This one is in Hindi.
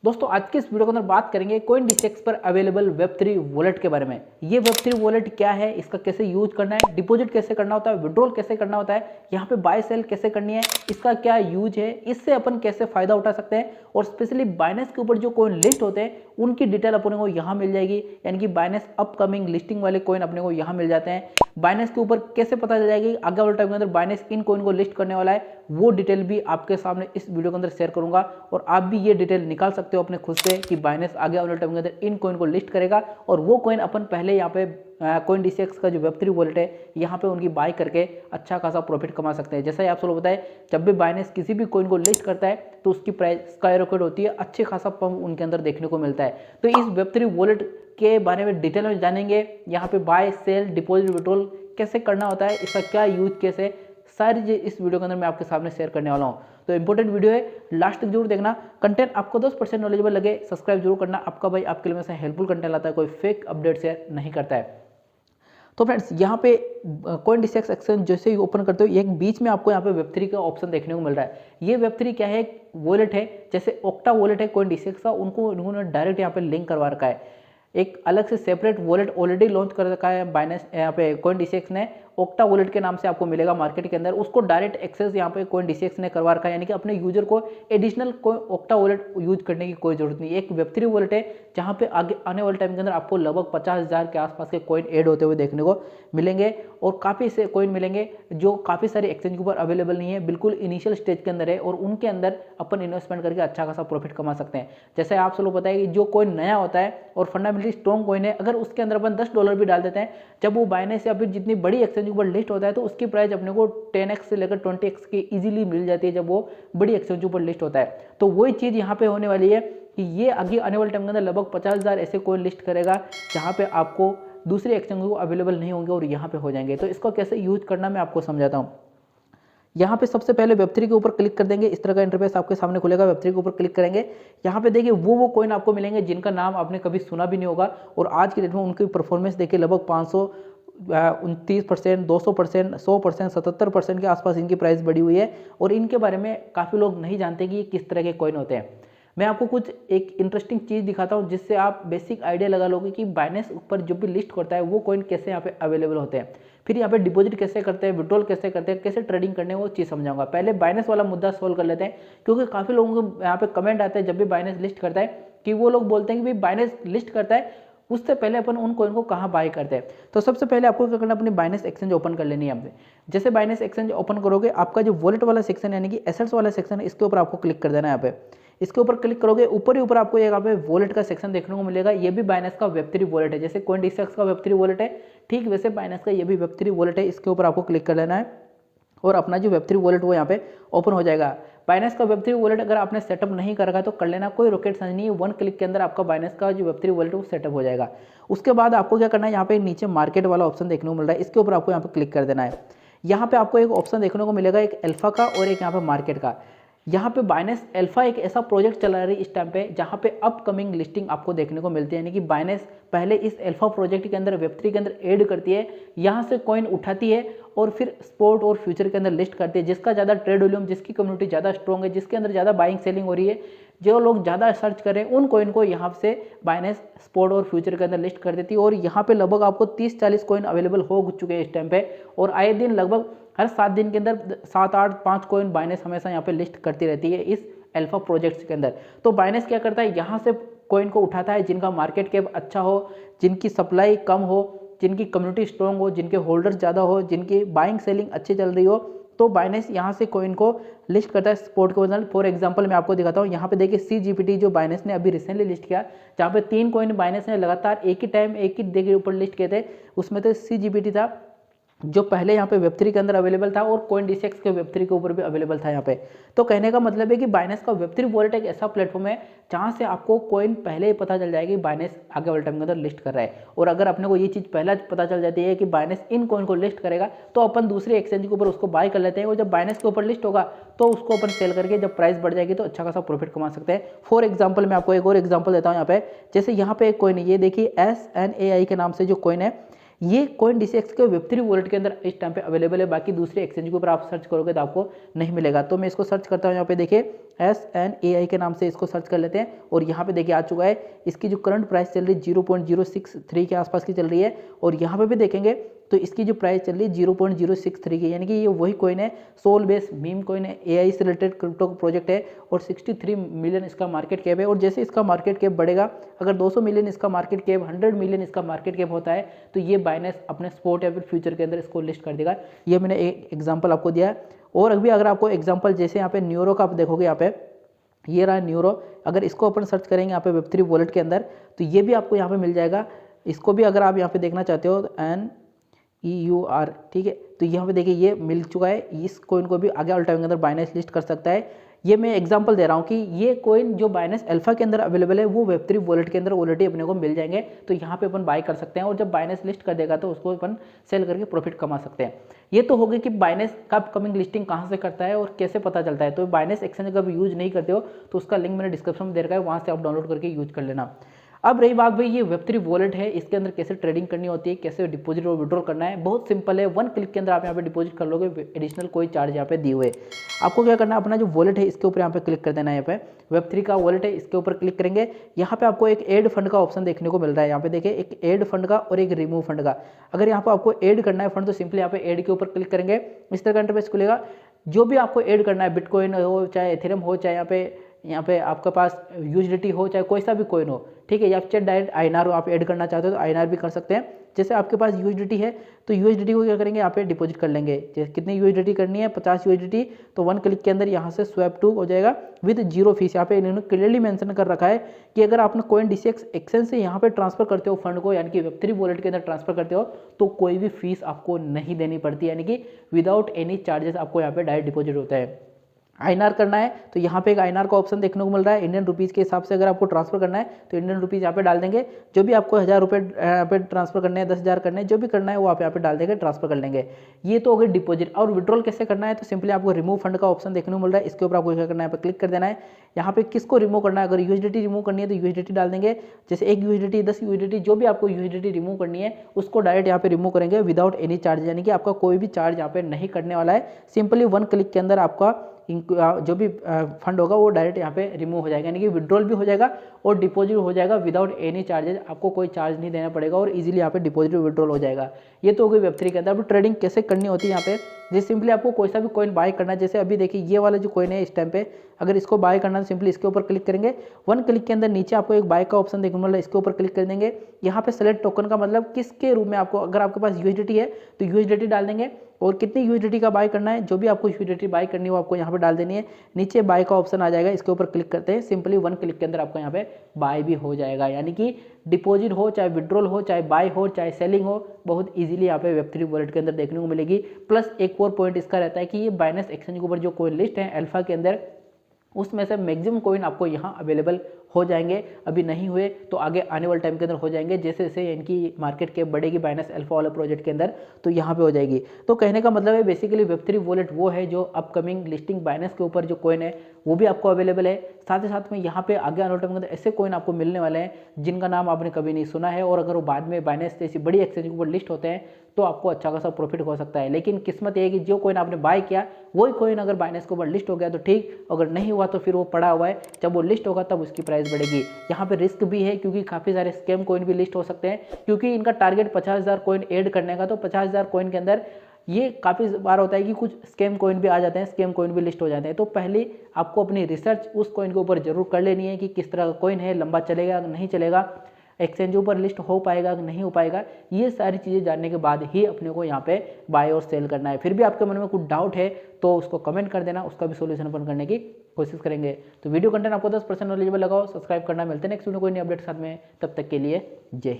दोस्तों आज के इस वीडियो के अंदर बात करेंगे CoinDesk पर अवेलेबल वेब3 वॉलेट के बारे में। ये वेब3 वॉलेट क्या है, इसका कैसे यूज करना है, डिपॉजिट कैसे करना होता है, विड्रॉल कैसे करना होता है, यहाँ पे बाय सेल कैसे करनी है, इसका क्या यूज है, इससे अपन कैसे फायदा उठा सकते हैं और स्पेशली बाइनेंस के ऊपर जो कॉइन लिस्ट होते हैं उनकी डिटेल अपने को यहाँ मिल जाएगी। यानी कि बाइनेंस अपकमिंग लिस्टिंग वाले कॉइन अपने को यहाँ मिल जाते हैं। बाइनेंस के ऊपर कैसे पता चल जाएगी आगे वाले टाइम के अंदर बाइनेंस इन कॉइन को लिस्ट करने वाला है, वो डिटेल भी आपके सामने इस वीडियो के अंदर शेयर करूंगा और आप भी ये डिटेल निकाल सकते हो अपने खुद से कि बाइनेंस आगे वाले टाइम के अंदर इन कॉइन को लिस्ट करेगा और वो कॉइन अपन पहले यहाँ पे CoinDesk का जो वेब3 वॉलेट है यहाँ पे उनकी बाय करके अच्छा खासा प्रॉफिट कमा सकते हैं। जैसा ही आप सबको बताएं, जब भी बाइनेंस किसी भी कॉइन को लिस्ट करता है तो उसकी प्राइस स्काईरॉकेट होती है, अच्छे खासा पंप उनके अंदर देखने को मिलता है। तो इस वेब3 वॉलेट के बारे में डिटेल में जानेंगे, यहाँ पे बाय सेल डिपॉजिट विड्रॉल कैसे करना होता है, इसका क्या यूज कैसे, सारी चीज इस वीडियो के अंदर मैं आपके सामने शेयर करने वाला हूँ। तो इंपॉर्टेंट वीडियो है, लास्ट तक जरूर देखना। कंटेंट आपको 10% नॉलेजेबल लगे सब्सक्राइब जरूर करना। आपका भाई आपके लिए में हेल्पफुल कंटेंट लाता है, कोई फेक अपडेट शेयर नहीं करता है। तो फ्रेंड्स यहाँ पे CoinDesk एक्सचेंज जैसे ही ओपन करते हो एक बीच में आपको यहाँ पे वेब3 का ऑप्शन देखने को मिल रहा है। ये वेब3 क्या है, वॉलेट है, जैसे ओक्टा वॉलेट है CoinDesk का, उनको इन्होंने डायरेक्ट यहाँ पे लिंक करवा रखा है। एक अलग से सेपरेट वॉलेट ऑलरेडी लॉन्च कर रखा है बाइनेंस, यहाँ पे CoinDesk ने ओक्टा वॉलेट के नाम से आपको मिलेगा मार्केट के अंदर, उसको डायरेक्ट एक्सेस यहाँ पे CoinDesk ने करवा रखा है। यानी कि अपने यूजर को एडिशनल कोई ओक्टा वॉलेट यूज करने की कोई जरूरत नहीं। एक वेब3 वॉलेट है जहाँ पे आगे आने वाले टाइम के अंदर आपको लगभग 50,000 के आसपास के कॉइन ऐड होते हुए देखने को मिलेंगे और काफ़ी से कॉइन मिलेंगे जो काफ़ी सारे एक्सचेंज के ऊपर अवेलेबल नहीं है, बिल्कुल इनिशियल स्टेज के अंदर है और उनके अंदर अपन इन्वेस्टमेंट करके अच्छा खासा प्रॉफिट कमा सकते हैं। जैसे आप सब लोग पता है कि जो कॉइन नया होता है और फंडामेंटली स्ट्रॉन्ग कॉइन है, अगर उसके अंदर अपन $10 भी डाल देते हैं, जब वो बाइनेंस या फिर जितनी बड़ी एक्सचेंज के ऊपर लिस्ट होता है तो उसकी प्राइस अपने को 10x से लेकर 20x की इजीली मिल जाती है जब वो बड़ी एक्सचेंज के ऊपर लिस्ट होता है। तो वही चीज़ यहाँ पे होने वाली है कि ये आगे आने वाले टाइम के अंदर लगभग 50,000 ऐसे कॉइन लिस्ट करेगा जहाँ पे आपको दूसरी एक्सचेंज को अवेलेबल नहीं होंगे और यहाँ पे हो जाएंगे। तो इसको कैसे यूज करना मैं आपको समझाता हूँ। यहाँ पे सबसे पहले वेब3 के ऊपर क्लिक कर देंगे, इस तरह का इंटरफेस आपके सामने खुलेगा। वेब3 के ऊपर क्लिक करेंगे, यहाँ पे देखिए वो कॉइन आपको मिलेंगे जिनका नाम आपने कभी सुना भी नहीं होगा और आज की डेट में उनकी परफॉर्मेंस देखिए लगभग 529%, 200%, 100%, 77% के आसपास इनकी प्राइस बढ़ी हुई है और इनके बारे में काफ़ी लोग नहीं जानते कि ये किस तरह के कॉइन होते हैं। मैं आपको कुछ एक इंटरेस्टिंग चीज़ दिखाता हूँ जिससे आप बेसिक आइडिया लगा लोगे कि बाइनेंस ऊपर जो भी लिस्ट करता है वो कॉइन कैसे यहाँ पे अवेलेबल होते हैं, फिर यहाँ पे डिपॉजिट कैसे करते हैं, विड्रॉल कैसे करते हैं, कैसे ट्रेडिंग करने वो चीज़ समझाऊंगा। पहले बाइनेंस वाला मुद्दा सोल्व कर लेते हैं क्योंकि काफ़ी लोगों को यहाँ पे कमेंट आते हैं जब भी बाइनेंस लिस्ट करता है कि वो लोग बोलते हैं कि भाई बाइनेंस लिस्ट करता है उससे पहले अपन उन कॉइन को कहाँ बाय करते हैं। तो सबसे पहले आपको क्या करना है, अपनी बाइनेंस एक्सचेंज ओपन कर लेनी है। आपने जैसे बाइनेंस एक्सचेंज ओपन करोगे, आपका जो वॉलेट वाला सेक्शन यानी कि एसेट्स वाला सेक्शन है, इसके ऊपर आपको क्लिक कर देना है। यहाँ पे इसके ऊपर क्लिक करोगे, ऊपर ही ऊपर आपको यहाँ पे वॉलेट का सेक्शन देखने को मिलेगा। ये भी बाइनेंस का वेब3 वॉलेट है, जैसे CoinDesk का वेब3 वॉलेट है ठीक वैसे बाइनेंस का ये भी वेब3 वॉलेट है। इसके ऊपर आपको क्लिक कर लेना है और अपना जो वेब3 वॉलेट वो यहाँ पे ओपन हो जाएगा। बाइनेंस का वेब3 वॉलेट अगर आपने सेटअप नहीं कर रखा है तो कर लेना, कोई रॉकेट साइंस नहीं है, 1 क्लिक के अंदर आपका बाइनेंस का जो वेब3 वॉलेट वो सेटअप हो जाएगा। उसके बाद आपको क्या करना है, यहाँ पे नीचे मार्केट वाला ऑप्शन देखने को मिल रहा है, इसके ऊपर आपको यहाँ पे क्लिक कर देना है। यहाँ पे आपको एक ऑप्शन देखने को मिलेगा, एक अल्फा का और एक यहाँ पे मार्केट का। यहाँ पे बाइनेंस अल्फा एक ऐसा प्रोजेक्ट चला रही है इस टाइम पे जहाँ पे अपकमिंग लिस्टिंग आपको देखने को मिलती है। यानी कि बाइनेंस पहले इस अल्फा प्रोजेक्ट के अंदर वेब3 के अंदर ऐड करती है, यहाँ से कॉइन उठाती है और फिर स्पॉट और फ्यूचर के अंदर लिस्ट करती है। जिसका ज़्यादा ट्रेड वॉल्यूम, जिसकी कम्युनिटी ज़्यादा स्ट्रॉन्ग है, जिसके अंदर ज़्यादा बाइंग सेलिंग हो रही है, जो लोग ज़्यादा सर्च करें उन कॉइन को यहाँ से बाइनेंस स्पॉट और फ्यूचर के अंदर लिस्ट कर देती है। और यहाँ पे लगभग आपको 30-40 कॉइन अवेलेबल हो चुके हैं इस टाइम पे और आए दिन लगभग हर 7 दिन के अंदर 7-8-5 कॉइन बाइनेंस हमेशा यहाँ पे लिस्ट करती रहती है इस अल्फा प्रोजेक्ट्स के अंदर। तो बाइनेंस क्या करता है, यहाँ से कॉइन को उठाता है जिनका मार्केट कैप अच्छा हो, जिनकी सप्लाई कम हो, जिनकी कम्युनिटी स्ट्रॉन्ग हो, जिनके होल्डर्स ज़्यादा हो, जिनकी बाइंग सेलिंग अच्छी चल रही हो, तो बाइनेंस यहाँ से कॉइन को लिस्ट करता है स्पॉट के बदले। फॉर एग्जांपल मैं आपको दिखाता हूँ, यहाँ पे देखिए CGPT जो बाइनेंस ने अभी रिसेंटली लिस्ट किया, जहाँ पे 3 कॉइन बाइनेंस ने लगातार एक ही टाइम एक ही डे के ऊपर लिस्ट किए थे। उसमें तो CGPT था जो पहले यहाँ पे वेब3 के अंदर अवेलेबल था और CoinDesk के वेब3 के ऊपर भी अवेलेबल था यहाँ पे। तो कहने का मतलब है कि बाइनेंस का वेब3 वॉलेट एक ऐसा प्लेटफॉर्म है जहाँ से आपको कॉइन पहले ही पता चल जाएगी बाइनेंस आगे वाले टाइम के अंदर लिस्ट कर रहा है। और अगर अपने को ये चीज़ पहले पता चल जाती है कि बाइनेंस इन कॉइन को लिस्ट करेगा तो अपन दूसरे एक्सचेंज के ऊपर उसको बाय कर लेते हैं और जब बाइनेंस के ऊपर लिस्ट होगा तो उसको अपन सेल करके जब प्राइस बढ़ जाएगी तो अच्छा खासा प्रॉफिट कमा सकते हैं। फॉर एग्जाम्पल मैं आपको एक और एग्जाम्पल देता हूँ यहाँ पे। जैसे यहाँ पे एक कॉइन है, ये देखिए SNAI के नाम से जो कॉइन है, ये कॉइन DCX के वेब3 वॉलेट के अंदर इस टाइम पे अवेलेबल है। बाकी दूसरे एक्सचेंज के ऊपर आप सर्च करोगे तो आपको नहीं मिलेगा। तो मैं इसको सर्च करता हूँ, यहाँ पे देखिए SNAI के नाम से इसको सर्च कर लेते हैं और यहाँ पे देखिए आ चुका है। इसकी जो करंट प्राइस चल रही है 0.063 के आसपास की चल रही है और यहाँ पे भी देखेंगे तो इसकी जो प्राइस चल रही है 0.063 की, यानी कि ये वही कॉइन है, सोल बेस मीम कॉइन है, AI से रिलेटेड क्रिप्टो प्रोजेक्ट है और 63 मिलियन इसका मार्केट कैप है। और जैसे इसका मार्केट कैप बढ़ेगा, अगर 200 मिलियन इसका मार्केट कैप, 100 मिलियन इसका मार्केट कैप होता है तो ये बाइनेंस अपने स्पॉट या फिर फ्यूचर के अंदर इसको लिस्ट कर देगा। ये मैंने एक एग्जाम्पल आपको दिया है। और अभी अगर आपको एग्जाम्पल जैसे यहाँ पे न्यूरो का आप देखोगे, यहाँ पे ये रहा न्यूरो, अगर इसको अपन सर्च करेंगे यहाँ पे वेब3 वॉलेट के अंदर तो ये भी आपको यहाँ पे मिल जाएगा। इसको भी अगर आप यहाँ पे देखना चाहते हो NEUR, ठीक है, तो यहाँ पे देखिए ये मिल चुका है। इस कॉइन को भी आगे वाले टाइम के अंदर बाइनेंस लिस्ट कर सकता है। ये मैं एग्जांपल दे रहा हूँ कि ये कॉइन जो बाइनेंस अल्फा के अंदर अवेलेबल है वो वेब3 वॉलेट के अंदर ऑलरेडी अपने को मिल जाएंगे, तो यहाँ पे अपन बाय कर सकते हैं और जब बाइनेंस लिस्ट कर देगा तो उसको अपन सेल करके प्रॉफिट कमा सकते हैं। ये तो हो गया कि बाइनेंस का अपकमिंग लिस्टिंग कहाँ से करता है और कैसे पता चलता है। तो बाइनेंस एक्सचेंज अगर यूज नहीं करते हो तो उसका लिंक मैंने डिस्क्रिप्शन में दे रखा है, वहाँ से आप डाउनलोड करके यूज कर लेना। अब रही बात भाई ये वेब3 वॉलेट है, इसके अंदर कैसे ट्रेडिंग करनी होती है, कैसे डिपॉजिट और विड्रॉल करना है, बहुत सिंपल है। 1 क्लिक के अंदर आप यहाँ पे डिपॉजिट कर लोगे, एडिशनल कोई चार्ज यहाँ पे दिए हुए। आपको क्या करना है, अपना जो वॉलेट है इसके ऊपर यहाँ पे क्लिक कर देना है। यहाँ पे वेब3 का वॉलेट है, इसके ऊपर क्लिक करेंगे। यहाँ पे आपको एक ऐड फंड का ऑप्शन देखने को मिल रहा है। यहाँ पे देखिए एक ऐड फंड का और एक रिमूव फंड का। अगर यहाँ पे आपको ऐड करना है फंड तो सिंपली यहाँ पे ऐड के ऊपर क्लिक करेंगे, इस तरह का इंटरफेस खुलेगा। जो भी आपको ऐड करना है, बिटकॉइन हो चाहे एथेरियम हो चाहे यहाँ पे आपके पास USDT हो चाहे कोई सा भी कॉइन हो, ठीक है, या फिर डायरेक्ट INR आप ऐड करना चाहते हो तो INR भी कर सकते हैं। जैसे आपके पास USDT है तो USDT को क्या करेंगे, यहाँ पे डिपॉजिट कर लेंगे। जैसे कितनी USDT करनी है, 50 USDT, तो 1 क्लिक के अंदर यहाँ से स्वैप टू हो जाएगा विद 0 फीस। यहाँ पे इन्होंने क्लियरली मेंशन कर रखा है कि अगर आपने कॉइन DCX एक्सचेंज से यहाँ पे ट्रांसफर करते हो फंड को, यानी कि वेब3 वॉलेट के अंदर ट्रांसफर करते हो तो कोई भी फीस आपको नहीं देनी पड़ती, यानी कि विदाउट एनी चार्जेस आपको यहाँ पे डायरेक्ट डिपॉजिट होता है। INR करना है तो यहाँ पे एक INR का ऑप्शन देखने को मिल रहा है। इंडियन रुपीज़ के हिसाब से अगर आपको ट्रांसफर करना है तो इंडियन रुपीज़ यहाँ पे डाल देंगे। जो भी आपको 1000 रुपये यहाँ पे ट्रांसफर करने हैं, 10,000 करने हैं, जो भी करना है वो आप यहाँ पे डाल देंगे, ट्रांसफर कर लेंगे। ये तो हो गई डिपॉजिट। और विड्रॉल कैसे करना है तो सिंपली आपको रिमूव फंड का ऑप्शन देखने को मिल रहा है, इसके ऊपर आपको क्या करना है, यहाँ पे क्लिक कर देना है। यहाँ पे किसको रिमूव करना है, अगर USDT रिमूव करनी है तो USDT डाल देंगे। जैसे 1 USDT, 10 USDT, जो भी आपको USDT रिमूव करनी है उसको डायरेक्ट यहाँ पे रिमूव करेंगे विदाउट एनी चार्ज, यानी कि आपका कोई भी चार्ज यहाँ पे नहीं कटने वाला है। सिंपली 1 क्लिक के अंदर आपका जो भी फंड होगा वो डायरेक्ट यहाँ पे रिमूव हो जाएगा, यानी कि विड्रॉल भी हो जाएगा और डिपॉजिट हो जाएगा विदाउट एनी चार्जेस। आपको कोई चार्ज नहीं देना पड़ेगा और इजीली यहाँ पे डिपॉजिट विड्रॉल हो जाएगा। ये तो हो गई वेब3 के अंदर। अब ट्रेडिंग कैसे करनी होती है यहाँ पे, जैसे सिंपली आपको कोई सा भी कॉइन बाय करना है। जैसे अभी देखिए ये वाला जो कॉइन है इस टाइम पे अगर इसको बाय करना है तो सिंपली इसके ऊपर क्लिक करेंगे। 1 क्लिक के अंदर नीचे आपको एक बाय का ऑप्शन देखने को मिल रहा है, इसके ऊपर क्लिक कर देंगे। यहाँ पे सेलेक्ट टोकन का मतलब किसके रूप में आपको, अगर आपके पास USDT है तो USDT डाल देंगे और कितनी USDT का बाय करना है, जो भी आपको USDT बाय करनी हो आपको यहाँ पे डाल देनी है। नीचे बाय का ऑप्शन आ जाएगा, इसके ऊपर क्लिक करते हैं, सिंपली 1 क्लिक के अंदर आपको यहाँ पे बाय भी हो जाएगा। यानी कि डिपॉजिट हो चाहे विड्रॉल हो चाहे बाय हो चाहे सेलिंग हो, बहुत इजीली यहाँ पे वेब3 वॉलेट के अंदर देखने को मिलेगी। प्लस एक और पॉइंट इसका रहता है कि ये बाइनेंस एक्सचेंज के ऊपर जो कॉइन लिस्ट है अल्फा के अंदर, उसमें से मैक्सिमम कॉइन आपको यहाँ अवेलेबल हो जाएंगे। अभी नहीं हुए तो आगे आने वाले टाइम के अंदर हो जाएंगे, जैसे जैसे इनकी मार्केट कैप बढ़ेगी बाइनेंस अल्फा वाले प्रोजेक्ट के अंदर तो यहाँ पे हो जाएगी। तो कहने का मतलब है बेसिकली वेब3 वॉलेट वो है जो अपकमिंग लिस्टिंग बाइनेंस के ऊपर जो कॉइन है वो भी आपको अवेलेबल है। साथ ही साथ में यहाँ पे आगे आने वाले टाइम के अंदर ऐसे कॉइन आपको मिलने वाले हैं जिनका नाम आपने कभी नहीं सुना है, और अगर वो बाद में बाइनेंस जैसी बड़ी एक्सचेंज के ऊपर लिस्ट होते हैं तो आपको अच्छा खासा प्रॉफिट हो सकता है। लेकिन किस्मत ये है कि जो कॉइन आपने बाय किया वही कॉइन अगर बाइनेंस के ऊपर लिस्ट हो गया तो ठीक, अगर नहीं हुआ तो फिर वो पड़ा हुआ है, जब वो लिस्ट होगा तब उसकी प्राइस बढ़ेगी। यहाँ पे रिस्क भी है क्योंकि काफ़ी सारे स्कैम कॉइन भी लिस्ट हो सकते हैं, क्योंकि इनका टारगेट 50,000 कॉइन ऐड करने का, तो 50,000 कॉइन के अंदर ये काफ़ी बार होता है कि कुछ स्कैम कॉइन भी आ जाते हैं, स्कैम कॉइन भी लिस्ट हो जाते हैं। तो पहले आपको अपनी रिसर्च उस कॉइन के ऊपर जरूर कर लेनी है कि किस तरह का कॉइन है, लंबा चलेगा नहीं चलेगा, एक्सचेंज ऊपर लिस्ट हो पाएगा कि नहीं हो पाएगा। ये सारी चीज़ें जानने के बाद ही अपने को यहाँ पे बाय और सेल करना है। फिर भी आपके मन में कुछ डाउट है तो उसको कमेंट कर देना, उसका भी सोल्यूशन अपन करने की कोशिश करेंगे। तो वीडियो कंटेंट आपको 10% नॉलेजेबल लगा हो, सब्सक्राइब करना। मिलते हैं नेक्स्ट वीडियो कोई नई अपडेट साथ में, तब तक के लिए जय हिंद।